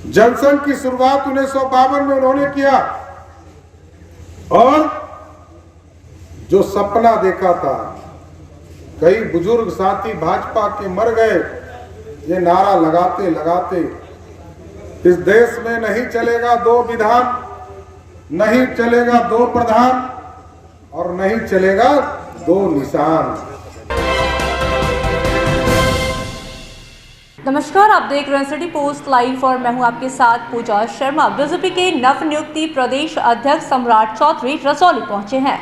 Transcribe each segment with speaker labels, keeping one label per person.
Speaker 1: जनसंघ की शुरुआत 1952 में उन्होंने किया और जो सपना देखा था, कई बुजुर्ग साथी भाजपा के मर गए ये नारा लगाते लगाते, इस देश में नहीं चलेगा दो विधान, नहीं चलेगा दो प्रधान और नहीं चलेगा दो निशान।
Speaker 2: नमस्कार, आप देख रहे हैं सिटी पोस्ट लाइव और मैं हूं आपके साथ पूजा शर्मा। बीजेपी के नवनियुक्ति प्रदेश अध्यक्ष सम्राट चौधरी रजौली पहुंचे हैं।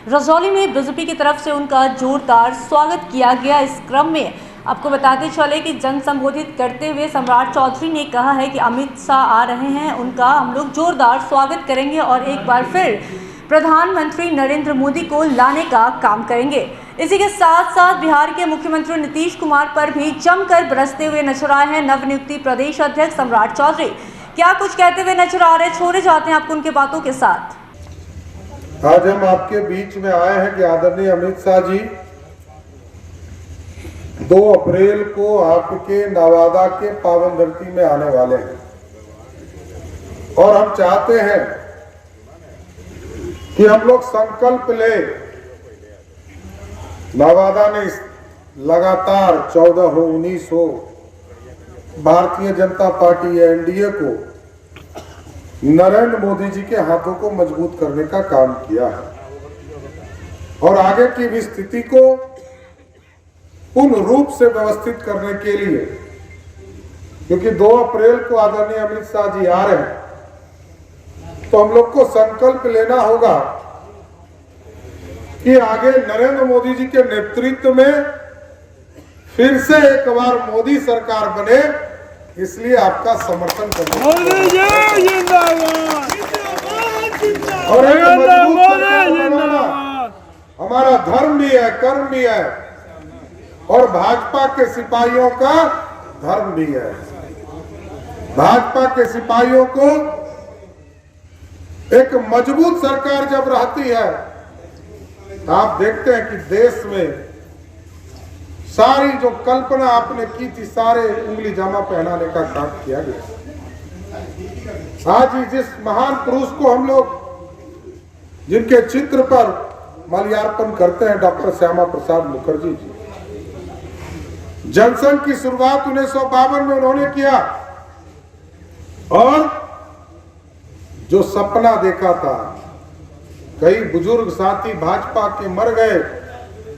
Speaker 2: रजौली में बीजेपी की तरफ से उनका जोरदार स्वागत किया गया। इस क्रम में आपको बताते चले कि जन संबोधित करते हुए सम्राट चौधरी ने कहा है कि अमित शाह आ रहे हैं, उनका हम लोग जोरदार स्वागत करेंगे और एक बार फिर प्रधानमंत्री नरेंद्र मोदी को लाने का काम करेंगे। इसी के साथ साथ बिहार के मुख्यमंत्री नीतीश कुमार पर भी जमकर बरसते हुए नजर आए हैं नवनियुक्ति प्रदेश अध्यक्ष सम्राट चौधरी। क्या कुछ कहते हुए नजर आ रहे, छोड़े जाते हैं आपको उनके बातों के साथ।
Speaker 1: आज हम आपके बीच में आए हैं कि आदरणीय अमित शाह जी 2 अप्रैल को आपके नवादा के पावन धरती में आने वाले हैं और हम चाहते हैं कि हम लोग संकल्प ले। नवादा ने लगातार 14 हो 19 हो भारतीय जनता पार्टी या एनडीए को नरेंद्र मोदी जी के हाथों को मजबूत करने का काम किया है और आगे की भी स्थिति को पूर्ण रूप से व्यवस्थित करने के लिए, क्योंकि 2 अप्रैल को आदरणीय अमित शाह जी आ रहे हैं, तो हम लोग को संकल्प लेना होगा कि आगे नरेंद्र मोदी जी के नेतृत्व में फिर से एक बार मोदी सरकार बने, इसलिए आपका समर्थन करना और एक मजबूत सरकार बनाना हमारा धर्म भी है, कर्म भी है और भाजपा के सिपाहियों का धर्म भी है। भाजपा के सिपाहियों को एक मजबूत सरकार जब रहती है, आप देखते हैं कि देश में सारी जो कल्पना आपने की थी, सारे उंगली जामा पहनाने का काम किया गया। आज ही जिस महान पुरुष को हम लोग जिनके चित्र पर माल्यार्पण करते हैं, डॉक्टर श्यामा प्रसाद मुखर्जी जी, जनसंघ की शुरुआत 1952 में उन्होंने किया और जो सपना देखा था, कई बुजुर्ग साथी भाजपा के मर गए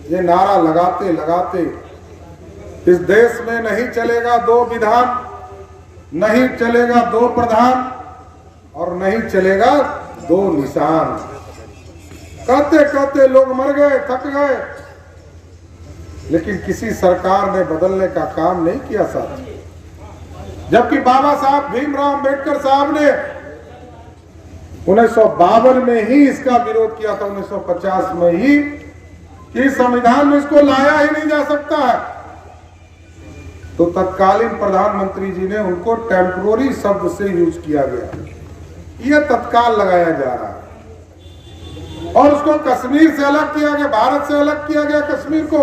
Speaker 1: ये नारा लगाते लगाते, इस देश में नहीं चलेगा दो विधान, नहीं चलेगा दो प्रधान और नहीं चलेगा दो निशान। कहते कहते लोग मर गए, थक गए, लेकिन किसी सरकार ने बदलने का काम नहीं किया साथी। जबकि बाबा साहब भीमराव अम्बेडकर साहब ने 1952 में ही इसका विरोध किया था, 1950 में ही, कि संविधान में इसको लाया ही नहीं जा सकता है, तो तत्कालीन प्रधानमंत्री जी ने उनको टेम्पोररी शब्द से यूज किया गया, यह तत्काल लगाया जा रहा है और उसको कश्मीर से अलग किया गया, भारत से अलग किया गया कश्मीर को।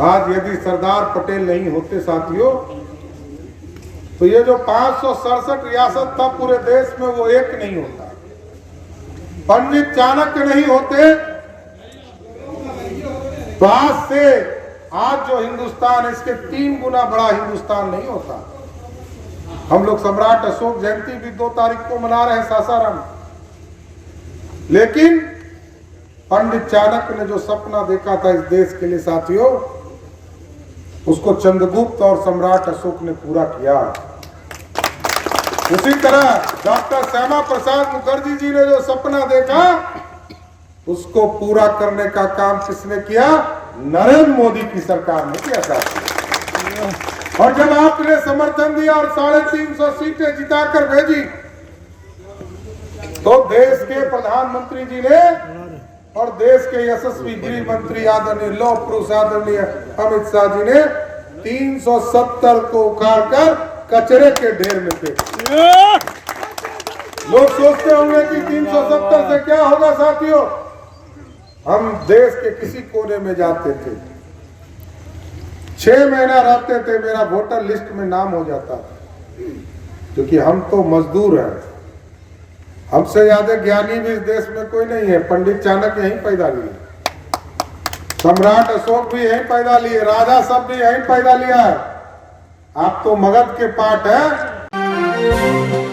Speaker 1: आज यदि सरदार पटेल नहीं होते साथियों, तो ये जो 567 रियासत था पूरे देश में, वो एक नहीं होता। पंडित चाणक्य नहीं होते तो आज से आज जो हिंदुस्तान है, इसके 3 गुना बड़ा हिंदुस्तान नहीं होता। हम लोग सम्राट अशोक जयंती भी 2 तारीख को मना रहे हैं सासाराम, लेकिन पंडित चाणक्य ने जो सपना देखा था इस देश के लिए साथियों, उसको चंद्रगुप्त और सम्राट अशोक ने पूरा किया। उसी तरह डॉक्टर श्यामा प्रसाद मुखर्जी जी ने जो सपना देखा, उसको पूरा करने का काम किसने किया? नरेंद्र मोदी की सरकार ने किया था। और जब आपने समर्थन दिया और 350 सीटें जिताकर भेजी, तो देश के प्रधानमंत्री जी ने और देश के यशस्वी गृह मंत्री आदरणीय लौह पुरुष आदरणीय अमित शाह जी ने 370 को उखाड़कर कचरे के ढेर में फेंक। लोग सोचते होंगे कि 370 से क्या होगा साथियों, हम देश के किसी कोने में जाते थे, 6 महीना रहते थे, मेरा वोटर लिस्ट में नाम हो जाता था। क्योंकि हम तो मजदूर हैं, हमसे ज्यादा ज्ञानी भी इस देश में कोई नहीं है। पंडित चाणक्य यहीं पैदा लिए, सम्राट अशोक भी यहीं पैदा लिए, राजा सब भी यहीं पैदा लिया है। आप तो मगध के पाठ है।